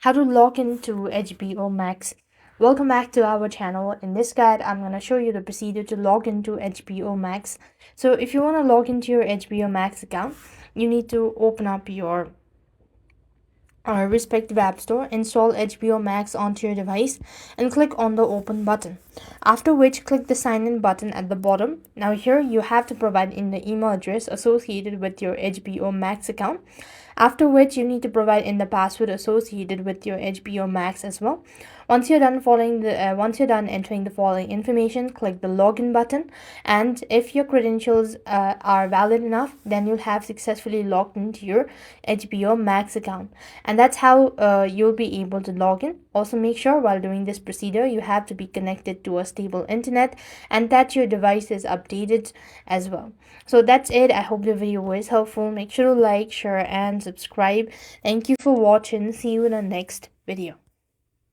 How to log into HBO Max. Welcome back to our channel. In this guide, I'm going to show you the procedure to log into HBO Max. So if you want to log into your HBO Max account, you need to open up your respective app store, install HBO Max onto your device, and click on the open button. After which, click the sign in button at the bottom. Now here you have to provide in the email address associated with your HBO Max account. After which, you need to provide in the password associated with your HBO Max as well. Once you're done entering the following information, click the login button, and if your credentials are valid enough, then you'll have successfully logged into your HBO Max account, and that's how you'll be able to log in. Also, make sure while doing this procedure you have to be connected to a stable internet and that your device is updated as well. So that's it. I hope the video was helpful. Make sure to like, share, and subscribe. Thank you for watching. See you in the next video.